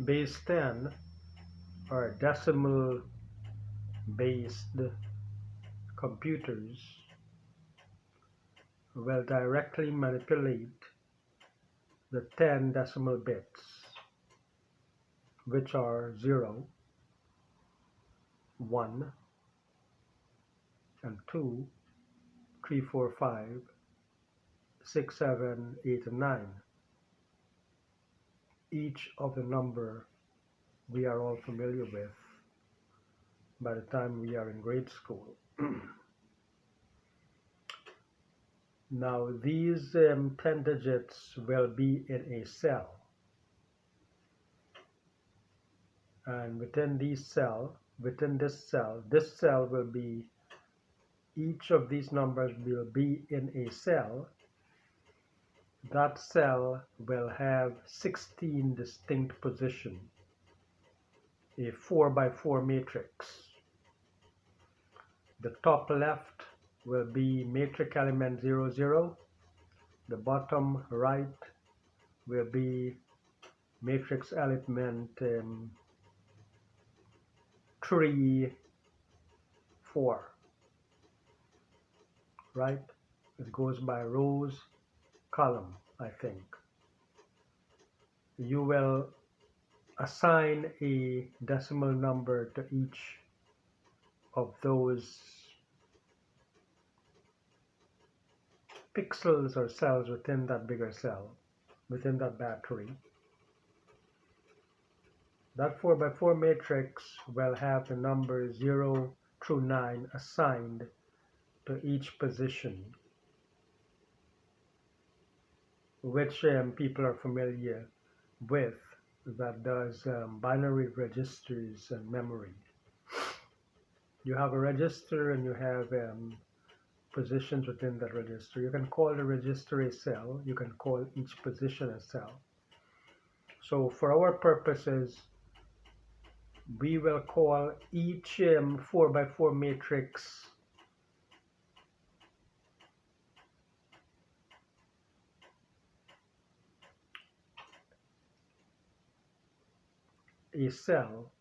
Base 10 are decimal based computers will directly manipulate the 10 decimal bits, which are 0, 1, and 2, 3, 4, 5, 6, 7, 8, and 9. Each of the number we are all familiar with by the time we are in grade school. Now these 10 digits will be in a cell, and within this cell will be, each of these numbers will be in a cell. That cell will have 16 distinct positions, a 4 by 4 matrix. The top left will be matrix element 0, 0. The bottom right will be matrix element 3, 4. Right? It goes by rows, column, I think. You will assign a decimal number to each of those pixels or cells within that bigger cell, within that battery. That 4 by 4 matrix will have the numbers 0 through 9 assigned to each position, which people are familiar with, that does binary registers and memory. You have a register and you have positions within that register. You can call the register a cell. You can call each position a cell. So for our purposes, we will call each 4 by 4 matrix a cell,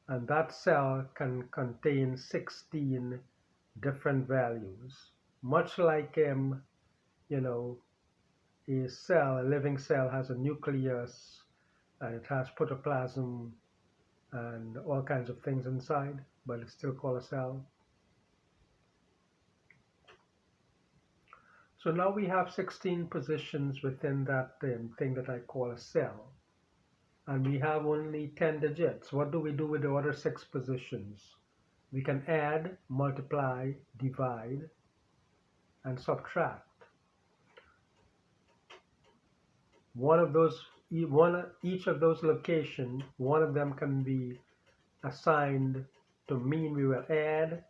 and that cell can contain 16 different values, much like a cell, a living cell has a nucleus and it has protoplasm and all kinds of things inside, but it's still called a cell. So now we have 16 positions within that thing that I call a cell, and we have only 10 digits. What do we do with the other 6 positions? We can add, multiply, divide, and subtract. Each of those locations, one of them can be assigned to mean we will add.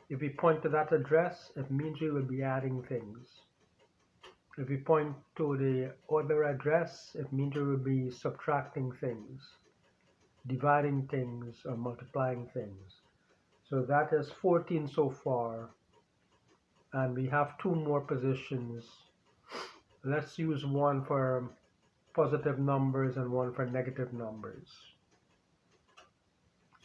If we point to that address, it means we will be adding things. If we point to the other address, it means we will be subtracting things, dividing things, or multiplying things. So that is 14 so far, and we have 2 more positions. Let's use one for positive numbers and one for negative numbers.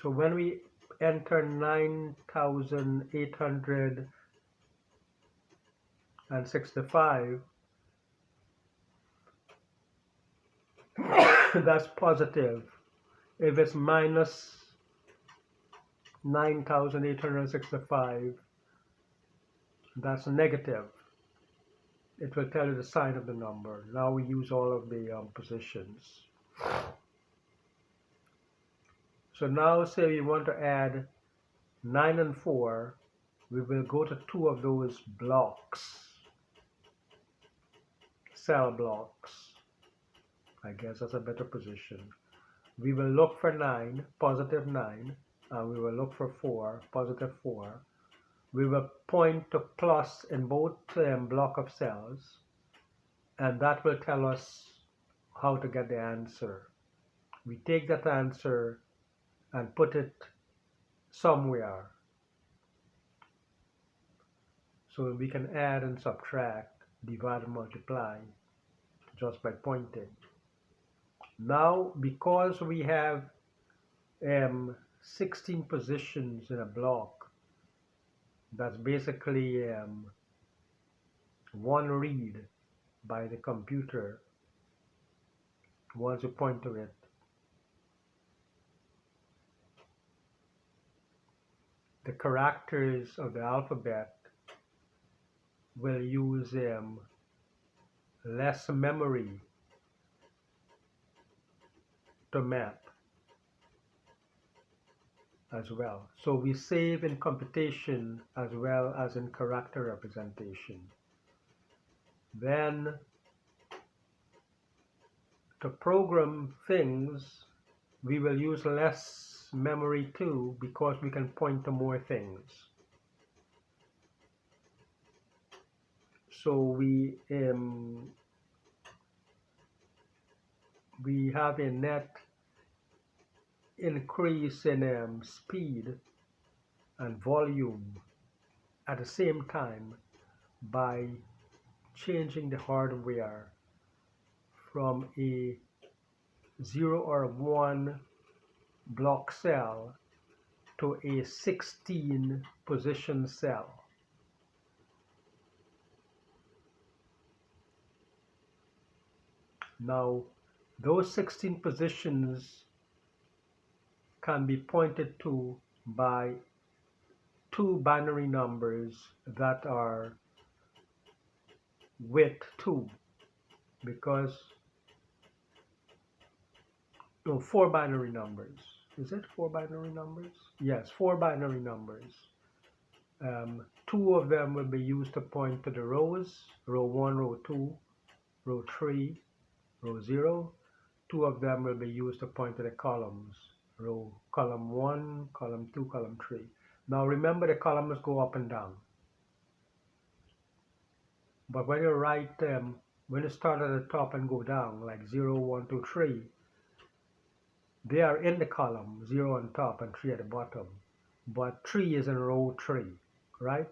So when we enter 9,865, that's positive. If it's minus 9,865, that's negative. It will tell you the sign of the number. Now we use all of the positions. So now say we want to add 9 and 4, we will go to 2 of those blocks, cell blocks. I guess that's a better position. We will look for 9, positive 9, and we will look for 4, positive 4. We will point to plus in both block of cells, and that will tell us how to get the answer. We take that answer and put it somewhere. So we can add and subtract, divide and multiply just by pointing. Now, because we have 16 positions in a block, that's basically one read by the computer once you point to it. The characters of the alphabet will use less memory to map as well. So we save in computation as well as in character representation. Then to program things, we will use less memory too, because we can point to more things. So we have a net increase in speed and volume at the same time by changing the hardware from a 0 or 1 block cell to a 16 position cell. Now, those 16 positions can be pointed to by two binary numbers that are width 2, because no, 4 binary numbers. Is it 4 binary numbers? Yes, 4 binary numbers. 2 of them will be used to point to the rows, row 1, row 2, row 3, row 0. 2 of them will be used to point to the columns, column 1, column 2, column 3. Now remember, the columns go up and down. But when you write them, when you start at the top and go down, like 0, 1, 2, 3, they are in the column, 0 on top and 3 at the bottom. But 3 is in row 3, right?